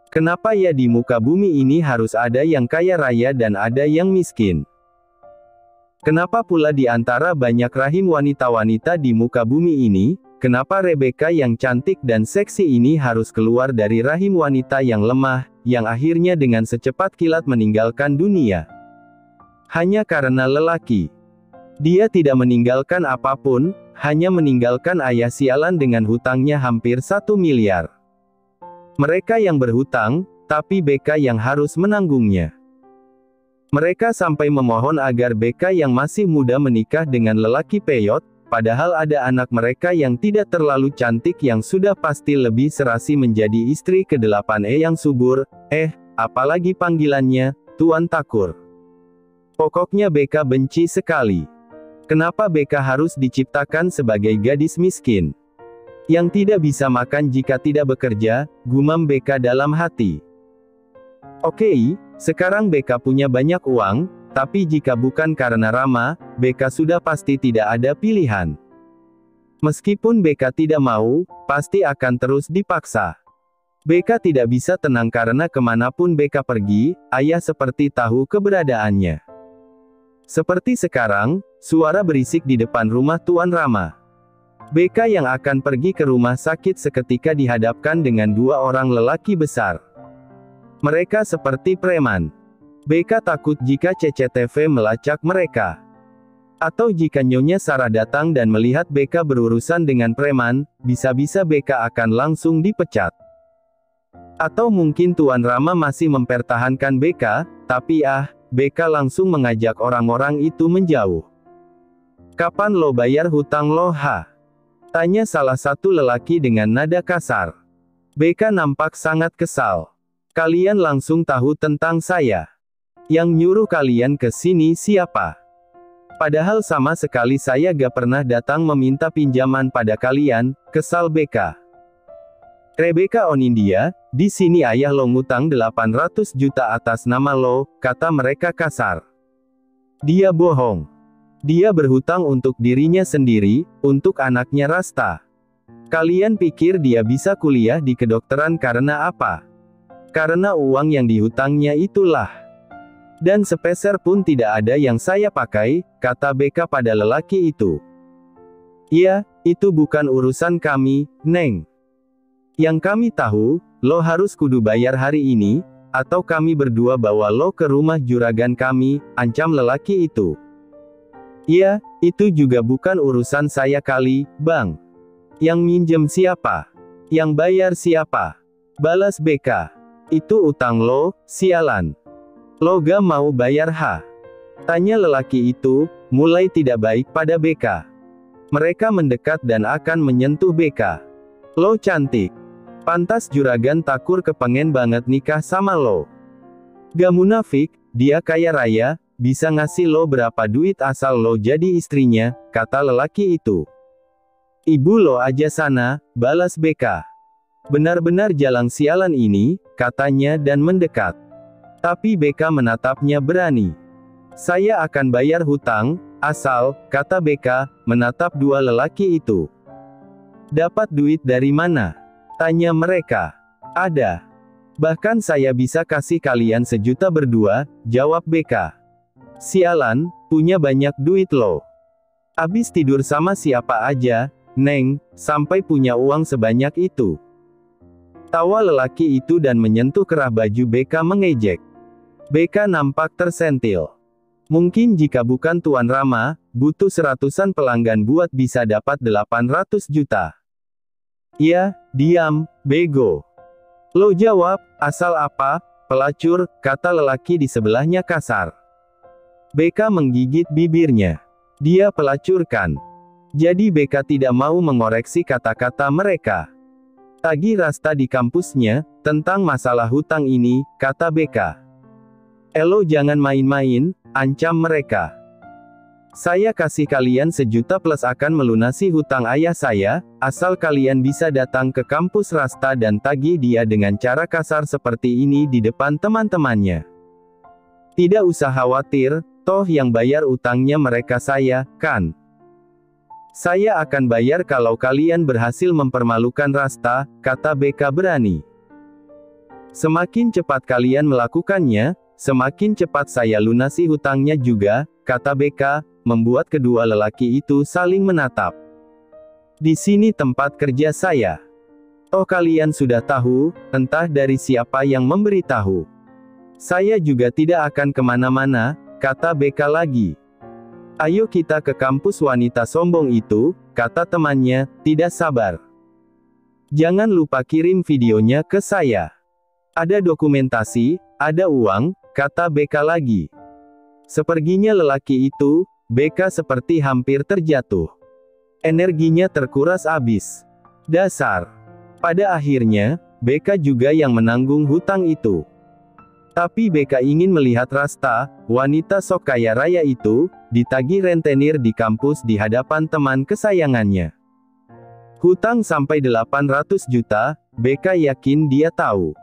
Kenapa ya di muka bumi ini harus ada yang kaya raya dan ada yang miskin? Kenapa pula di antara banyak rahim wanita-wanita di muka bumi ini, kenapa Rebecca yang cantik dan seksi ini harus keluar dari rahim wanita yang lemah, yang akhirnya dengan secepat kilat meninggalkan dunia? Hanya karena lelaki. Dia tidak meninggalkan apapun, hanya meninggalkan ayah sialan dengan hutangnya hampir 1 miliar. Mereka yang berhutang, tapi Becca yang harus menanggungnya. Mereka sampai memohon agar Becca yang masih muda menikah dengan lelaki peyot, padahal ada anak mereka yang tidak terlalu cantik yang sudah pasti lebih serasi menjadi istri ke-8 yang subur, apalagi panggilannya, Tuan Takur. Pokoknya Becca benci sekali. Kenapa Becca harus diciptakan sebagai gadis miskin? Yang tidak bisa makan jika tidak bekerja, gumam Becca dalam hati. Oke, sekarang Becca punya banyak uang, tapi jika bukan karena Rama, Becca sudah pasti tidak ada pilihan. Meskipun Becca tidak mau, pasti akan terus dipaksa. Becca tidak bisa tenang karena kemanapun Becca pergi, ayah seperti tahu keberadaannya. Seperti sekarang, suara berisik di depan rumah Tuan Rama. Becca yang akan pergi ke rumah sakit seketika dihadapkan dengan 2 orang lelaki besar. Mereka seperti preman. Becca takut jika CCTV melacak mereka. Atau jika Nyonya Sarah datang dan melihat Becca berurusan dengan preman, bisa-bisa Becca akan langsung dipecat. Atau mungkin Tuan Rama masih mempertahankan Becca, tapi Becca langsung mengajak orang-orang itu menjauh. Kapan lo bayar hutang lo, Tanya salah satu lelaki dengan nada kasar. Becca nampak sangat kesal. Kalian langsung tahu tentang saya. Yang nyuruh kalian ke sini siapa? Padahal sama sekali saya gak pernah datang meminta pinjaman pada kalian, kesal Becca. Rebecca Onindia, di sini ayah lo ngutang 800 juta atas nama lo, kata mereka kasar. Dia bohong. Dia berhutang untuk dirinya sendiri, untuk anaknya Rasta. Kalian pikir dia bisa kuliah di kedokteran karena apa? Karena uang yang dihutangnya itulah. Dan sepeser pun tidak ada yang saya pakai, kata Becca pada lelaki itu. Iya, itu bukan urusan kami, Neng. Yang kami tahu, lo harus kudu bayar hari ini, atau kami berdua bawa lo ke rumah juragan kami, ancam lelaki itu. Iya, itu juga bukan urusan saya kali, Bang. Yang minjem siapa? Yang bayar siapa? Balas Becca. Itu utang lo, sialan. Lo gak mau bayar Tanya lelaki itu, mulai tidak baik pada Becca. Mereka mendekat dan akan menyentuh Becca. Lo cantik. Pantas juragan Takur kepengen banget nikah sama lo. Gak munafik, dia kaya raya, bisa ngasih lo berapa duit asal lo jadi istrinya, kata lelaki itu. Ibu lo aja sana, balas Becca. Benar-benar jalang sialan ini, katanya dan mendekat. Tapi Becca menatapnya berani. Saya akan bayar hutang, asal, kata Becca, menatap 2 lelaki itu. Dapat duit dari mana? Tanya mereka. Ada. Bahkan saya bisa kasih kalian 1 juta berdua, jawab Becca. Sialan, punya banyak duit lo. Abis tidur sama siapa aja, Neng, sampai punya uang sebanyak itu. Tawa lelaki itu dan menyentuh kerah baju Becca mengejek. Becca nampak tersentil. Mungkin jika bukan Tuan Rama, butuh 100-an pelanggan buat bisa dapat 800 juta. Iya, diam, bego. Lo jawab, asal apa, pelacur, kata lelaki di sebelahnya kasar. Becca menggigit bibirnya. Dia pelacur kan? Jadi Becca tidak mau mengoreksi kata-kata mereka. Tagih Rasta di kampusnya, tentang masalah hutang ini, kata Becca. Elo jangan main-main, ancam mereka. Saya kasih kalian 1 juta plus akan melunasi hutang ayah saya, asal kalian bisa datang ke kampus Rasta dan tagih dia dengan cara kasar seperti ini di depan teman-temannya. Tidak usah khawatir, toh yang bayar utangnya mereka saya, kan? Saya akan bayar kalau kalian berhasil mempermalukan Rasta, kata Becca berani. Semakin cepat kalian melakukannya, semakin cepat saya lunasi hutangnya juga, kata BK, membuat kedua lelaki itu saling menatap. Di sini tempat kerja saya. Toh kalian sudah tahu, entah dari siapa yang memberitahu. Saya juga tidak akan kemana-mana, kata BK lagi. Ayo kita ke kampus wanita sombong itu, kata temannya, tidak sabar. Jangan lupa kirim videonya ke saya. Ada dokumentasi, ada uang, kata BK lagi. Seperginya lelaki itu, BK seperti hampir terjatuh. Energinya terkuras habis. Dasar. Pada akhirnya, BK juga yang menanggung hutang itu. Tapi BK ingin melihat Rasta, wanita sok kaya raya itu, ditagih rentenir di kampus di hadapan teman kesayangannya. Hutang sampai 800 juta, BK yakin dia tahu.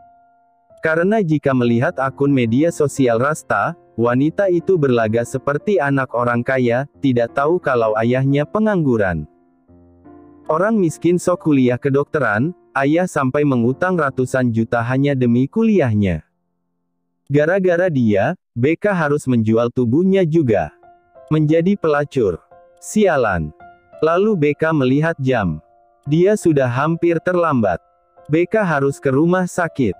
Karena jika melihat akun media sosial Rasta, wanita itu berlaga seperti anak orang kaya, tidak tahu kalau ayahnya pengangguran. Orang miskin sok kuliah kedokteran, ayah sampai mengutang ratusan juta hanya demi kuliahnya. Gara-gara dia, BK harus menjual tubuhnya juga. Menjadi pelacur. Sialan. Lalu BK melihat jam. Dia sudah hampir terlambat. BK harus ke rumah sakit.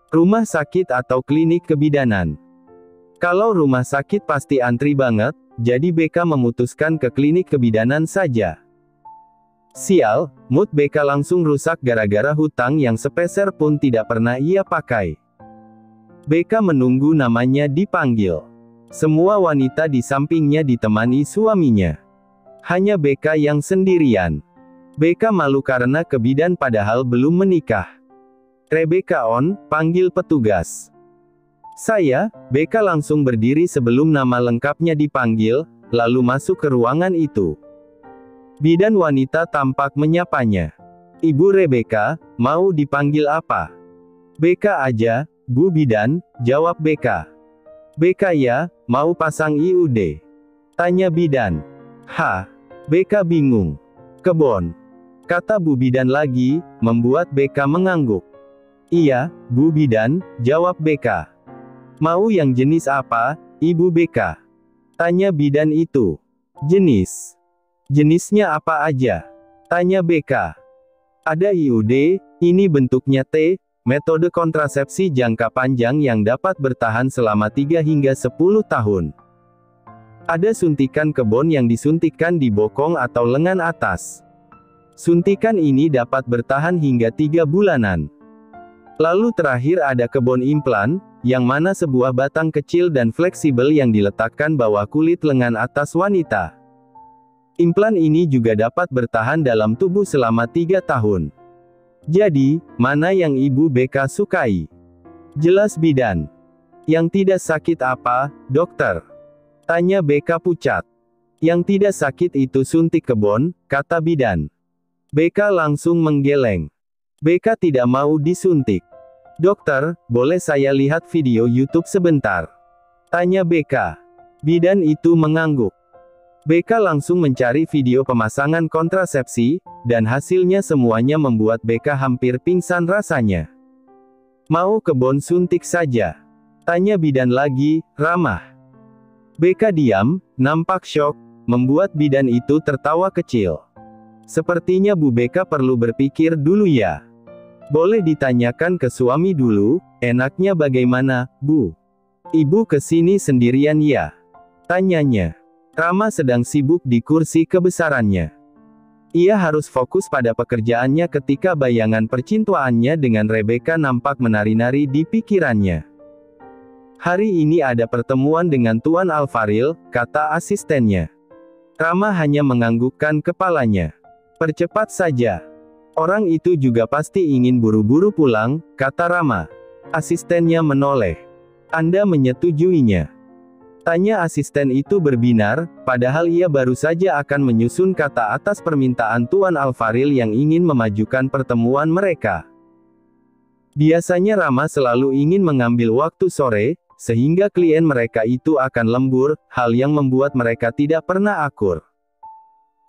Rumah sakit atau klinik kebidanan. Kalau rumah sakit pasti antri banget, jadi BK memutuskan ke klinik kebidanan saja. Sial, mood BK langsung rusak gara-gara hutang yang sepeser pun tidak pernah ia pakai. BK menunggu namanya dipanggil. Semua wanita di sampingnya ditemani suaminya. Hanya BK yang sendirian. BK malu karena kebidan padahal belum menikah. Rebecca on, panggil petugas. Saya, BK langsung berdiri sebelum nama lengkapnya dipanggil, lalu masuk ke ruangan itu. Bidan wanita tampak menyapanya. Ibu Rebecca, mau dipanggil apa? BK aja, Bu Bidan, jawab BK. BK ya, mau pasang IUD? Tanya Bidan. Hah? BK bingung. Kebon. Kata Bu Bidan lagi, membuat BK mengangguk. Iya, Bu Bidan, jawab BK. Mau yang jenis apa, Ibu BK? Tanya Bidan itu. Jenis. Jenisnya apa aja? Tanya BK. Ada IUD, ini bentuknya T, metode kontrasepsi jangka panjang yang dapat bertahan selama 3 hingga 10 tahun. Ada suntikan kebon yang disuntikkan di bokong atau lengan atas. Suntikan ini dapat bertahan hingga 3 bulanan. Lalu terakhir ada kebon implan, yang mana sebuah batang kecil dan fleksibel yang diletakkan bawah kulit lengan atas wanita. Implan ini juga dapat bertahan dalam tubuh selama 3 tahun. Jadi, mana yang Ibu BK sukai? Jelas Bidan. Yang tidak sakit apa, dokter? Tanya BK pucat. Yang tidak sakit itu suntik kebon, kata Bidan. BK langsung menggeleng. BK tidak mau disuntik. Dokter, boleh saya lihat video YouTube sebentar? Tanya BK. Bidan itu mengangguk. BK langsung mencari video pemasangan kontrasepsi, dan hasilnya semuanya membuat BK hampir pingsan rasanya. Mau kebon suntik saja? Tanya Bidan lagi, ramah. BK diam, nampak syok, membuat Bidan itu tertawa kecil. Sepertinya Bu BK perlu berpikir dulu ya. Boleh ditanyakan ke suami dulu, enaknya bagaimana, Bu? Ibu kesini sendirian ya? Tanyanya. Rama sedang sibuk di kursi kebesarannya. Ia harus fokus pada pekerjaannya ketika bayangan percintaannya dengan Rebecca nampak menari-nari di pikirannya. Hari ini ada pertemuan dengan Tuan Alvaril, kata asistennya. Rama hanya menganggukkan kepalanya. Percepat saja. Orang itu juga pasti ingin buru-buru pulang, kata Rama. Asistennya menoleh. Anda menyetujuinya? Tanya asisten itu berbinar, padahal ia baru saja akan menyusun kata atas permintaan Tuan Alvaril yang ingin memajukan pertemuan mereka. Biasanya Rama selalu ingin mengambil waktu sore, sehingga klien mereka itu akan lembur, hal yang membuat mereka tidak pernah akur.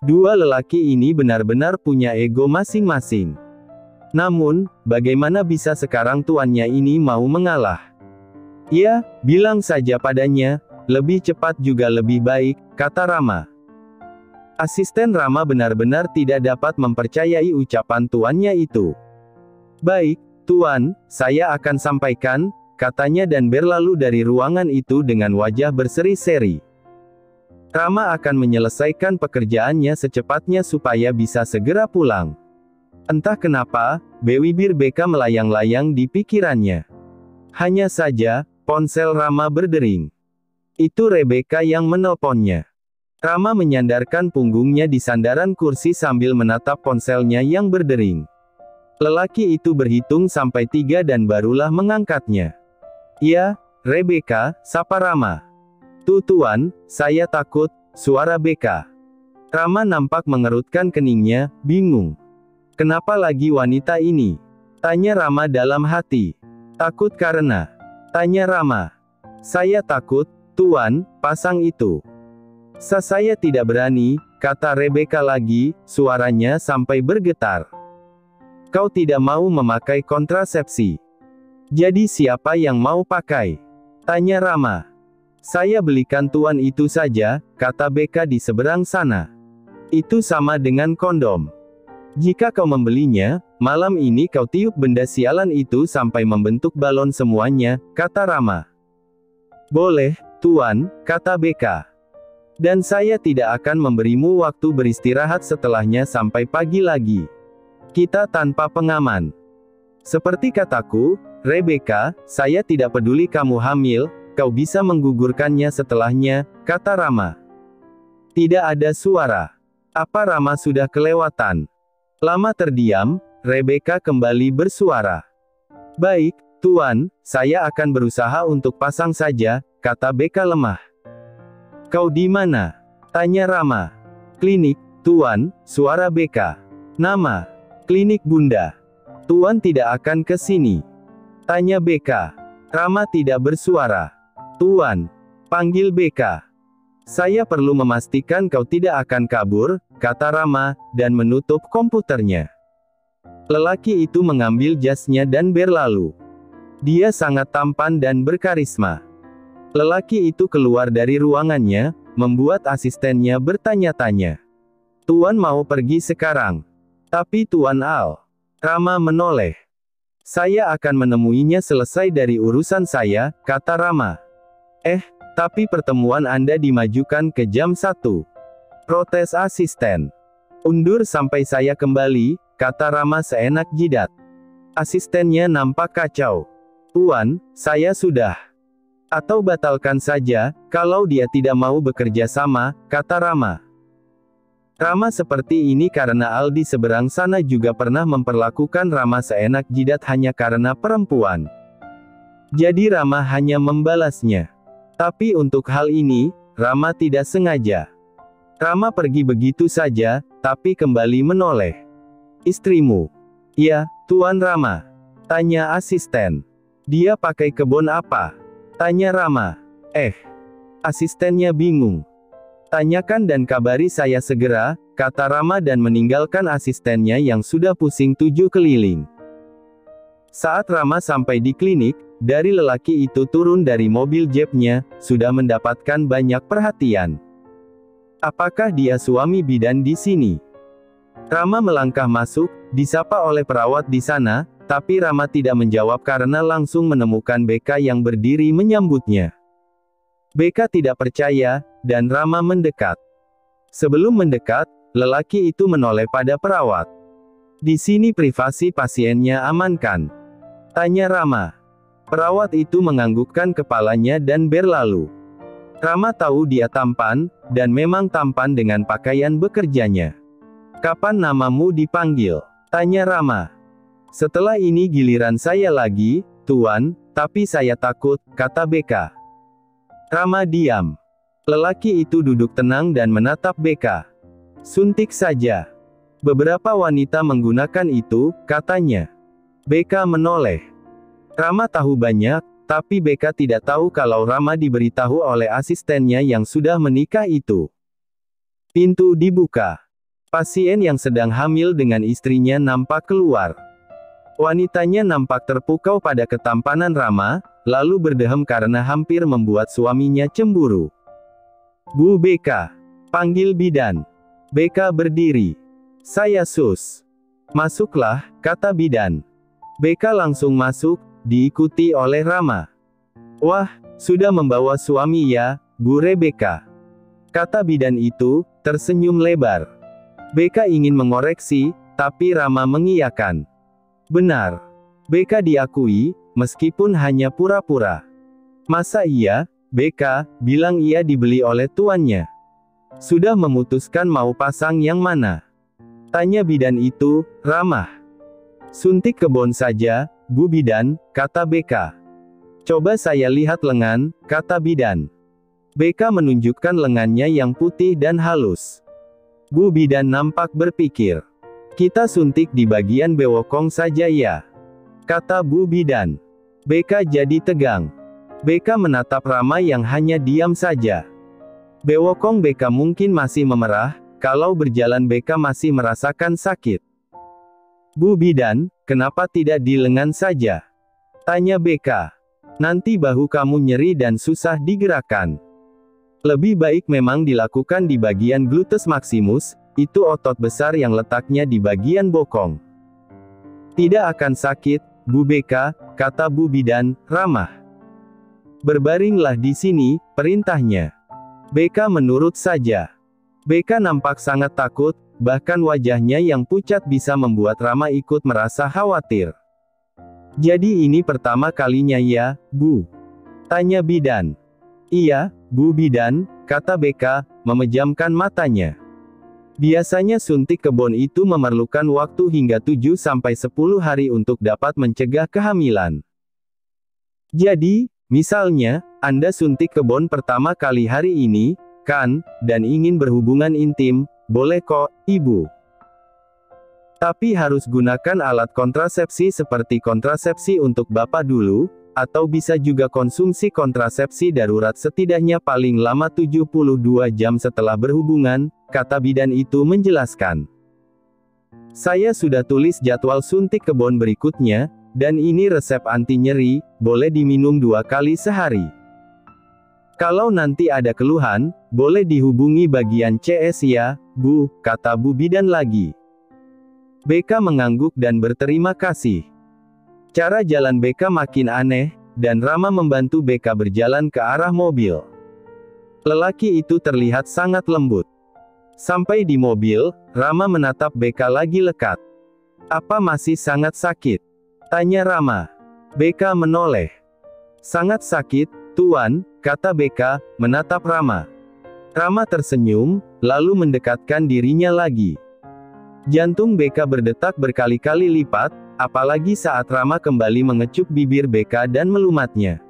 Dua lelaki ini benar-benar punya ego masing-masing. Namun, bagaimana bisa sekarang tuannya ini mau mengalah? Ya, bilang saja padanya, lebih cepat juga lebih baik, kata Rama. Asisten Rama benar-benar tidak dapat mempercayai ucapan tuannya itu. Baik, Tuan, saya akan sampaikan, katanya dan berlalu dari ruangan itu dengan wajah berseri-seri. Rama akan menyelesaikan pekerjaannya secepatnya supaya bisa segera pulang. Entah kenapa, bibir Beka melayang-layang di pikirannya. Hanya saja, ponsel Rama berdering. Itu Rebecca yang menelponnya. Rama menyandarkan punggungnya di sandaran kursi sambil menatap ponselnya yang berdering. Lelaki itu berhitung sampai 3 dan barulah mengangkatnya. Ya, Rebecca, sapa Rama. Tuan, saya takut, suara Beka. Rama nampak mengerutkan keningnya, bingung. Kenapa lagi wanita ini? Tanya Rama dalam hati. Takut karena? Tanya Rama. Saya takut, Tuan, pasang itu. Saya tidak berani, kata Rebecca lagi, suaranya sampai bergetar. Kau tidak mau memakai kontrasepsi. Jadi siapa yang mau pakai? Tanya Rama. Saya belikan Tuan itu saja, kata Beka di seberang sana. Itu sama dengan kondom. Jika kau membelinya, malam ini kau tiup benda sialan itu sampai membentuk balon semuanya, kata Rama. Boleh, Tuan, kata Beka. Dan saya tidak akan memberimu waktu beristirahat setelahnya sampai pagi lagi. Kita tanpa pengaman. Seperti kataku, Rebecca, saya tidak peduli kamu hamil, kau bisa menggugurkannya setelahnya, kata Rama. Tidak ada suara. Apa Rama sudah kelewatan? Lama terdiam, Rebecca kembali bersuara. Baik, Tuan, saya akan berusaha untuk pasang saja, kata Beka lemah. Kau di mana? Tanya Rama. Klinik, Tuan, suara Beka. Nama? Klinik Bunda. Tuan tidak akan ke sini. Tanya Beka. Rama tidak bersuara. Tuan, panggil Beka. Saya perlu memastikan kau tidak akan kabur, kata Rama, dan menutup komputernya. Lelaki itu mengambil jasnya dan berlalu. Dia sangat tampan dan berkarisma. Lelaki itu keluar dari ruangannya, membuat asistennya bertanya-tanya. Tuan mau pergi sekarang. Tapi Tuan Al. Rama menoleh. Saya akan menemuinya selesai dari urusan saya, kata Rama. Tapi pertemuan Anda dimajukan ke jam 1. Protes asisten. Undur sampai saya kembali, kata Rama seenak jidat. Asistennya nampak kacau. Tuan, saya sudah. Atau batalkan saja, kalau dia tidak mau bekerja sama, kata Rama. Rama seperti ini karena Al di seberang sana juga pernah memperlakukan Rama seenak jidat hanya karena perempuan. Jadi Rama hanya membalasnya. Tapi untuk hal ini, Rama tidak sengaja. Rama pergi begitu saja, tapi kembali menoleh. Istrimu? Ya, Tuan Rama. Tanya asisten. Dia pakai kebun apa? Tanya Rama. Asistennya bingung. Tanyakan dan kabari saya segera, kata Rama dan meninggalkan asistennya yang sudah pusing 7 keliling. Saat Rama sampai di klinik, dari lelaki itu turun dari mobil jeepnya, sudah mendapatkan banyak perhatian. Apakah dia suami bidan di sini? Rama melangkah masuk, disapa oleh perawat di sana, tapi Rama tidak menjawab karena langsung menemukan Beka yang berdiri menyambutnya. Beka tidak percaya, dan Rama mendekat. Sebelum mendekat, lelaki itu menoleh pada perawat. Di sini privasi pasiennya amankan? Tanya Rama. Perawat itu menganggukkan kepalanya dan berlalu. Rama tahu dia tampan, dan memang tampan dengan pakaian bekerjanya. Kapan namamu dipanggil? Tanya Rama. Setelah ini giliran saya lagi, Tuan, tapi saya takut, kata Beka. Rama diam. Lelaki itu duduk tenang dan menatap Beka. Suntik saja. Beberapa wanita menggunakan itu, katanya. Beka menoleh. Rama tahu banyak, tapi Beka tidak tahu kalau Rama diberitahu oleh asistennya yang sudah menikah itu. Pintu dibuka. Pasien yang sedang hamil dengan istrinya nampak keluar. Wanitanya nampak terpukau pada ketampanan Rama, lalu berdehem karena hampir membuat suaminya cemburu. "Bu Beka, panggil bidan." Beka berdiri. "Saya Sus." "Masuklah," kata bidan. Beka langsung masuk, diikuti oleh Rama. "Wah, sudah membawa suami ya, Bu Rebeka?" kata bidan itu, tersenyum lebar. Beka ingin mengoreksi, tapi Rama mengiyakan. "Benar." Beka diakui, meskipun hanya pura-pura. "Masa iya, Beka?" bilang ia dibeli oleh tuannya. "Sudah memutuskan mau pasang yang mana?" tanya bidan itu, ramah. "Suntik kebon saja, Bu Bidan," kata Beka. "Coba saya lihat lengan," kata bidan. Beka menunjukkan lengannya yang putih dan halus. Bu Bidan nampak berpikir. "Kita suntik di bagian bewokong saja ya," kata Bu Bidan. Beka jadi tegang. Beka menatap Rama yang hanya diam saja. Bewokong Beka mungkin masih memerah, kalau berjalan Beka masih merasakan sakit. "Bu Bidan, kenapa tidak di lengan saja?" tanya Beka. "Nanti bahu kamu nyeri dan susah digerakkan. Lebih baik memang dilakukan di bagian gluteus maximus, itu otot besar yang letaknya di bagian bokong." "Tidak akan sakit, Bu Beka," kata Bu Bidan, ramah. "Berbaringlah di sini," perintahnya. Beka menurut saja. Beka nampak sangat takut, bahkan wajahnya yang pucat bisa membuat Rama ikut merasa khawatir. "Jadi ini pertama kalinya ya, Bu?" tanya bidan. "Iya, Bu Bidan," kata Beka, memejamkan matanya. Biasanya suntik kebon itu memerlukan waktu hingga 7-10 hari untuk dapat mencegah kehamilan. "Jadi, misalnya, Anda suntik kebon pertama kali hari ini, kan, dan ingin berhubungan intim, boleh kok, Ibu. Tapi harus gunakan alat kontrasepsi seperti kontrasepsi untuk Bapak dulu, atau bisa juga konsumsi kontrasepsi darurat setidaknya paling lama 72 jam setelah berhubungan," kata bidan itu menjelaskan. "Saya sudah tulis jadwal suntik kebon berikutnya, dan ini resep anti nyeri, boleh diminum 2 kali sehari. Kalau nanti ada keluhan, boleh dihubungi bagian CS ya, Bu," kata Bu Bidan lagi. Beka mengangguk dan berterima kasih. Cara jalan Beka makin aneh, dan Rama membantu Beka berjalan ke arah mobil. Lelaki itu terlihat sangat lembut. Sampai di mobil, Rama menatap Beka lagi lekat. "Apa masih sangat sakit?" tanya Rama. Beka menoleh. "Sangat sakit, Tuan," kata Beka, menatap Rama. Rama tersenyum, lalu mendekatkan dirinya lagi. Jantung Beka berdetak berkali-kali lipat, apalagi saat Rama kembali mengecup bibir Beka dan melumatnya.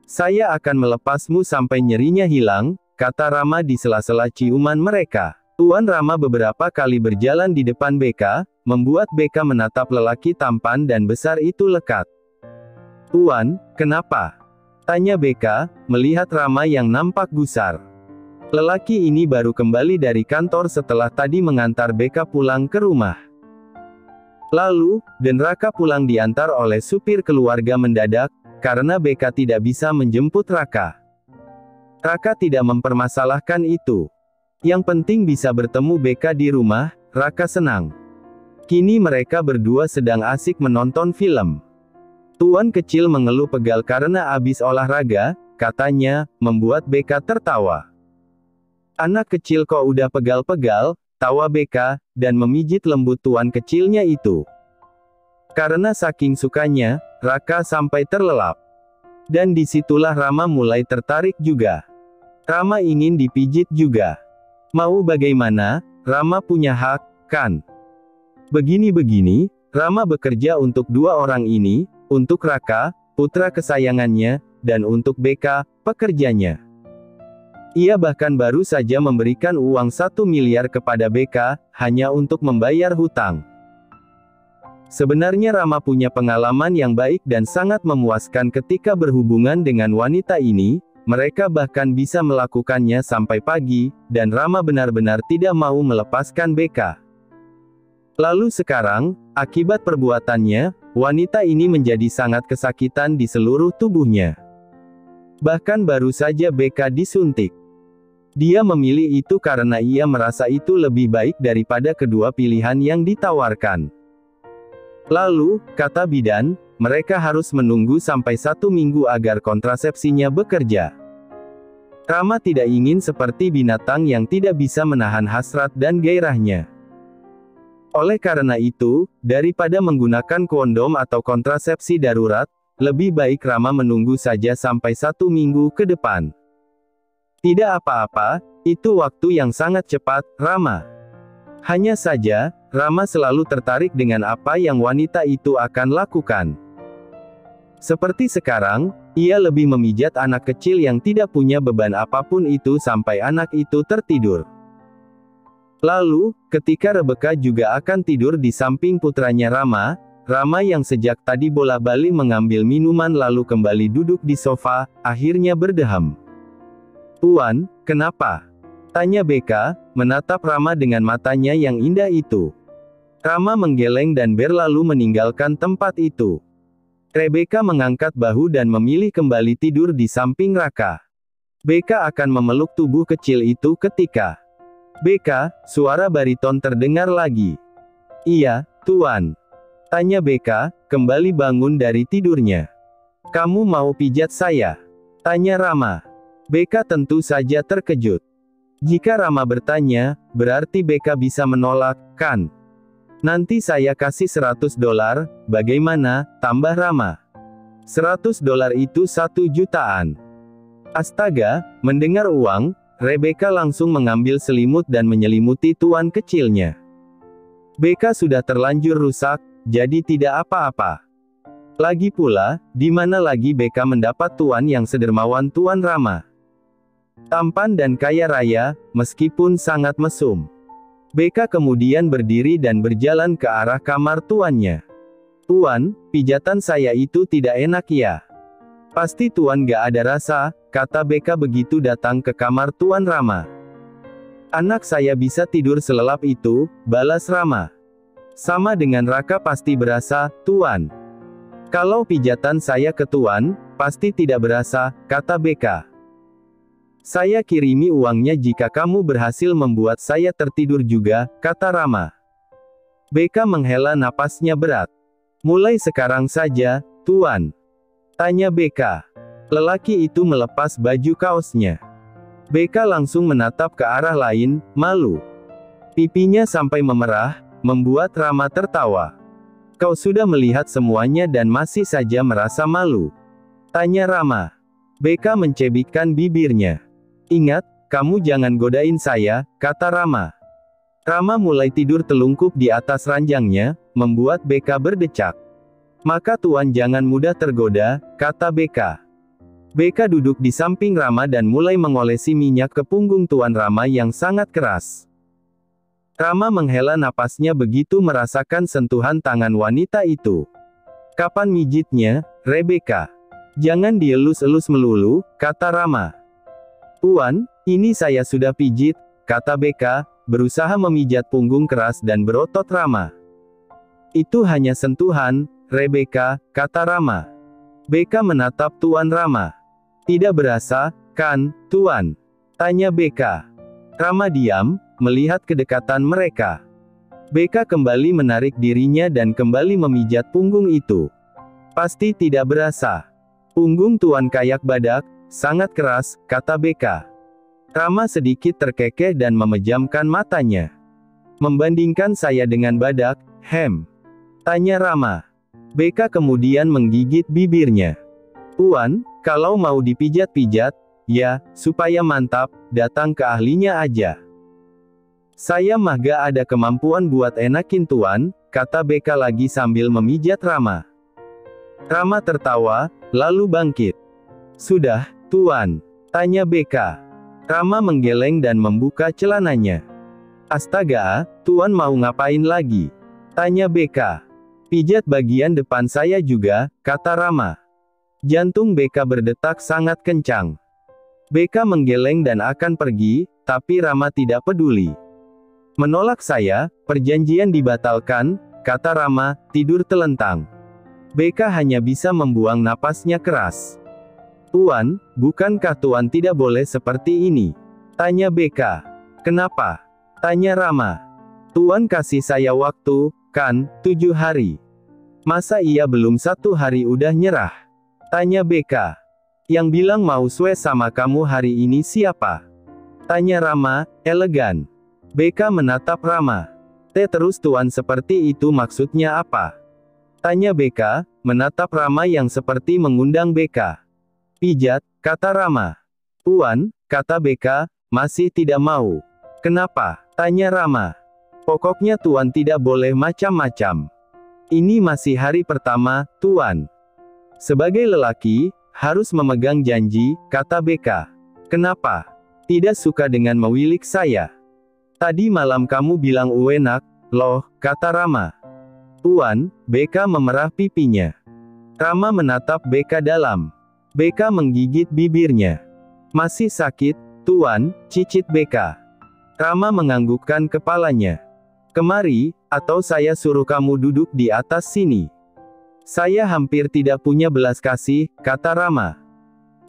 "Saya akan melepasmu sampai nyerinya hilang," kata Rama di sela-sela ciuman mereka. Tuan Rama beberapa kali berjalan di depan Beka, membuat Beka menatap lelaki tampan dan besar itu lekat. "Tuan, kenapa?" tanya Beka, melihat Rama yang nampak gusar. Lelaki ini baru kembali dari kantor setelah tadi mengantar Beka pulang ke rumah. Lalu, dan Raka pulang diantar oleh supir keluarga mendadak, karena Beka tidak bisa menjemput Raka. Raka tidak mempermasalahkan itu. Yang penting bisa bertemu Beka di rumah, Raka senang. Kini mereka berdua sedang asik menonton film. Tuan kecil mengeluh pegal karena habis olahraga, katanya, membuat Beka tertawa. "Anak kecil kok udah pegal-pegal," tawa Beka, dan memijit lembut tuan kecilnya itu. Karena saking sukanya, Raka sampai terlelap. Dan disitulah Rama mulai tertarik juga. Rama ingin dipijit juga. Mau bagaimana, Rama punya hak, kan? Begini-begini, Rama bekerja untuk 2 orang ini, untuk Raka, putra kesayangannya, dan untuk Beka, pekerjanya. Ia bahkan baru saja memberikan uang 1 miliar kepada Beka, hanya untuk membayar hutang. Sebenarnya Rama punya pengalaman yang baik dan sangat memuaskan ketika berhubungan dengan wanita ini, mereka bahkan bisa melakukannya sampai pagi, dan Rama benar-benar tidak mau melepaskan Beka. Lalu sekarang, akibat perbuatannya, wanita ini menjadi sangat kesakitan di seluruh tubuhnya. Bahkan baru saja BK disuntik. Dia memilih itu karena ia merasa itu lebih baik daripada kedua pilihan yang ditawarkan. Lalu, kata bidan, mereka harus menunggu sampai 1 minggu agar kontrasepsinya bekerja. Rama tidak ingin seperti binatang yang tidak bisa menahan hasrat dan gairahnya. Oleh karena itu, daripada menggunakan kondom atau kontrasepsi darurat, lebih baik Rama menunggu saja sampai 1 minggu ke depan. Tidak apa-apa, itu waktu yang sangat cepat, Rama. Hanya saja, Rama selalu tertarik dengan apa yang wanita itu akan lakukan. Seperti sekarang, ia lebih memijat anak kecil yang tidak punya beban apapun itu sampai anak itu tertidur. Lalu, ketika Rebecca juga akan tidur di samping putranya Rama, Rama yang sejak tadi bolak-balik mengambil minuman lalu kembali duduk di sofa, akhirnya berdeham. "Tuan, kenapa?" tanya Becca, menatap Rama dengan matanya yang indah itu. Rama menggeleng dan berlalu meninggalkan tempat itu. Rebecca mengangkat bahu dan memilih kembali tidur di samping Raka. Becca akan memeluk tubuh kecil itu ketika "Becca," suara bariton terdengar lagi. "Iya, Tuan," tanya Becca, kembali bangun dari tidurnya. "Kamu mau pijat saya?" tanya Rama. Becca tentu saja terkejut. Jika Rama bertanya, berarti Becca bisa menolak, kan? "Nanti saya kasih $100, bagaimana?" tambah Rama. $100 itu 1 jutaan. Astaga, mendengar uang, Rebecca langsung mengambil selimut dan menyelimuti tuan kecilnya. Becca sudah terlanjur rusak, jadi tidak apa-apa. Lagi pula, di mana lagi Becca mendapat tuan yang sedermawan Tuan Rama? Tampan dan kaya raya, meskipun sangat mesum. Becca kemudian berdiri dan berjalan ke arah kamar tuannya. "Tuan, pijatan saya itu tidak enak ya? Pasti Tuan gak ada rasa," kata Becca begitu datang ke kamar Tuan Rama. "Anak saya bisa tidur selelap itu," balas Rama. "Sama dengan Raka pasti berasa, Tuan." "Kalau pijatan saya ke Tuan, pasti tidak berasa," kata Becca. "Saya kirimi uangnya jika kamu berhasil membuat saya tertidur juga," kata Rama. Becca menghela napasnya berat. "Mulai sekarang saja, Tuan," tanya Becca. Lelaki itu melepas baju kaosnya. Becca langsung menatap ke arah lain, malu. Pipinya sampai memerah, membuat Rama tertawa. "Kau sudah melihat semuanya dan masih saja merasa malu?" tanya Rama. Becca mencebikkan bibirnya. "Ingat, kamu jangan godain saya," kata Rama. Rama mulai tidur telungkup di atas ranjangnya, membuat Becca berdecak. "Maka Tuan jangan mudah tergoda," kata Becca. Becca duduk di samping Rama dan mulai mengolesi minyak ke punggung Tuan Rama yang sangat keras. Rama menghela napasnya begitu merasakan sentuhan tangan wanita itu. "Kapan mijitnya, Rebecca? Jangan dielus-elus melulu," kata Rama. "Tuan, ini saya sudah pijit," kata Becca, berusaha memijat punggung keras dan berotot Rama. "Itu hanya sentuhan, Rebecca," kata Rama. Becca menatap Tuan Rama. "Tidak berasa, kan, Tuan?" tanya Becca. Rama diam, melihat kedekatan mereka. Becca kembali menarik dirinya dan kembali memijat punggung itu. "Pasti tidak berasa. Punggung Tuan kayak badak, sangat keras," kata Becca. Rama sedikit terkekeh dan memejamkan matanya. "Membandingkan saya dengan badak, tanya Rama. Becca kemudian menggigit bibirnya. "Tuan, kalau mau dipijat-pijat, ya, supaya mantap, datang ke ahlinya aja. Saya mah gak ada kemampuan buat enakin Tuan," kata Becca lagi sambil memijat Rama. Rama tertawa, lalu bangkit. "Sudah, Tuan?" tanya Becca. Rama menggeleng dan membuka celananya. "Astaga, Tuan mau ngapain lagi?" tanya Becca. "Pijat bagian depan saya juga," kata Rama. Jantung Becca berdetak sangat kencang. Becca menggeleng dan akan pergi, tapi Rama tidak peduli. Menolak saya, perjanjian dibatalkan, kata Rama, tidur telentang. BK hanya bisa membuang napasnya keras. Tuan, bukankah Tuan tidak boleh seperti ini? Tanya BK. Kenapa? Tanya Rama. Tuan kasih saya waktu, kan, 7 hari. Masa iya belum 1 hari udah nyerah? Tanya BK. Yang bilang mau swes sama kamu hari ini siapa? Tanya Rama, elegan. BK menatap Rama. Terus Tuan seperti itu maksudnya apa? Tanya BK, menatap Rama yang seperti mengundang BK. Pijat, kata Rama. Tuan, kata BK, masih tidak mau. Kenapa? Tanya Rama. Pokoknya Tuan tidak boleh macam-macam. Ini masih hari pertama, Tuan. Sebagai lelaki, harus memegang janji, kata BK. Kenapa? Tidak suka dengan mewilik saya. Tadi malam kamu bilang enak, loh, kata Rama. Tuan, BK memerah pipinya. Rama menatap BK dalam. BK menggigit bibirnya. Masih sakit, Tuan, cicit BK. Rama menganggukkan kepalanya. Kemari, atau saya suruh kamu duduk di atas sini. Saya hampir tidak punya belas kasih, kata Rama.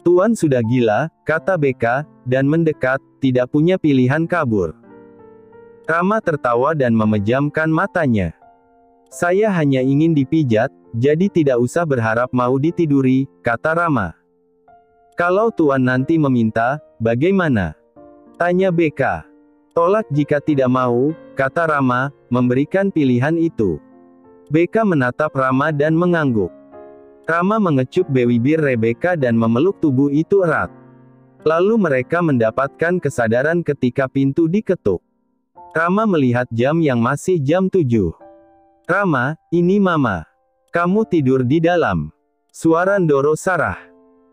Tuan sudah gila, kata BK, dan mendekat, tidak punya pilihan kabur. Rama tertawa dan memejamkan matanya. Saya hanya ingin dipijat, jadi tidak usah berharap mau ditiduri, kata Rama. Kalau Tuan nanti meminta, bagaimana? Tanya BK. Tolak jika tidak mau, kata Rama, memberikan pilihan itu. BK menatap Rama dan mengangguk. Rama mengecup bibir Rebecca dan memeluk tubuh itu erat. Lalu mereka mendapatkan kesadaran ketika pintu diketuk. Rama melihat jam yang masih jam 7. Rama, ini Mama. Kamu tidur di dalam. Suara Ndoro Sarah.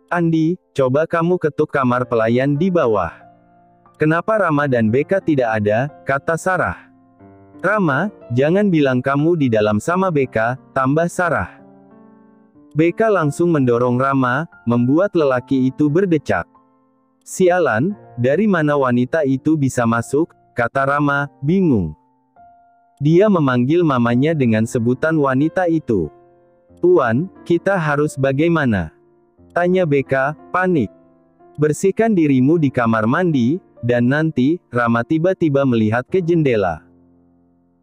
Andi, coba kamu ketuk kamar pelayan di bawah. Kenapa Rama dan BK tidak ada, kata Sarah. Rama, jangan bilang kamu di dalam sama BK, tambah Sarah. BK langsung mendorong Rama, membuat lelaki itu berdecak. Sialan, dari mana wanita itu bisa masuk, kata Rama, bingung. Dia memanggil mamanya dengan sebutan wanita itu. Tuan, kita harus bagaimana? Tanya BK, panik. Bersihkan dirimu di kamar mandi, dan nanti, Rama tiba-tiba melihat ke jendela.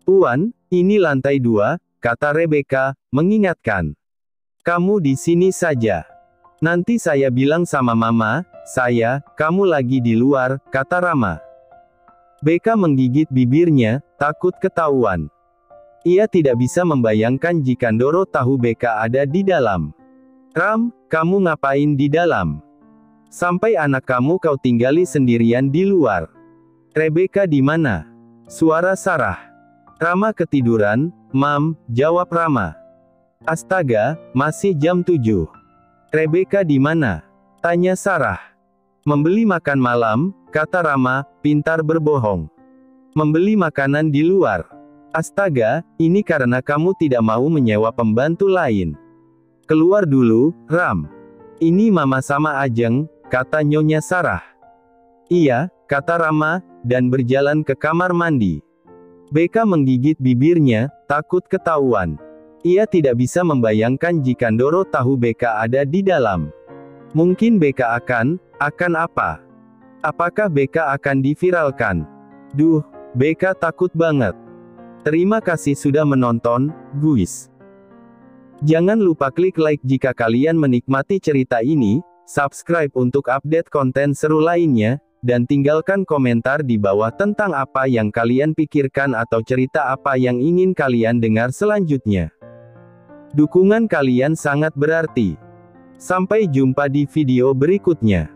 Tuan, ini lantai 2, kata Rebecca, mengingatkan. Kamu di sini saja. Nanti saya bilang sama Mama, kamu lagi di luar, kata Rama. BK menggigit bibirnya, takut ketahuan. Ia tidak bisa membayangkan jika Ndoro tahu BK ada di dalam. Ram, kamu ngapain di dalam? Sampai anak kamu kau tinggali sendirian di luar. Rebecca di mana? Suara Sarah. Rama ketiduran, Mam, jawab Rama. Astaga, masih jam 7. Rebecca di mana? Tanya Sarah. Membeli makan malam, kata Rama, pintar berbohong. Membeli makanan di luar. Astaga, ini karena kamu tidak mau menyewa pembantu lain. Keluar dulu, Ram. Ini Mama sama Ajeng, kata Nyonya Sarah. Iya, kata Rama, dan berjalan ke kamar mandi. BK menggigit bibirnya, takut ketahuan. Ia tidak bisa membayangkan jika Ndoro tahu BK ada di dalam. Mungkin BK akan apa? Apakah BK akan diviralkan? Duh, BK takut banget. Terima kasih sudah menonton, guys. Jangan lupa klik like jika kalian menikmati cerita ini, subscribe untuk update konten seru lainnya, dan tinggalkan komentar di bawah tentang apa yang kalian pikirkan atau cerita apa yang ingin kalian dengar selanjutnya. Dukungan kalian sangat berarti. Sampai jumpa di video berikutnya.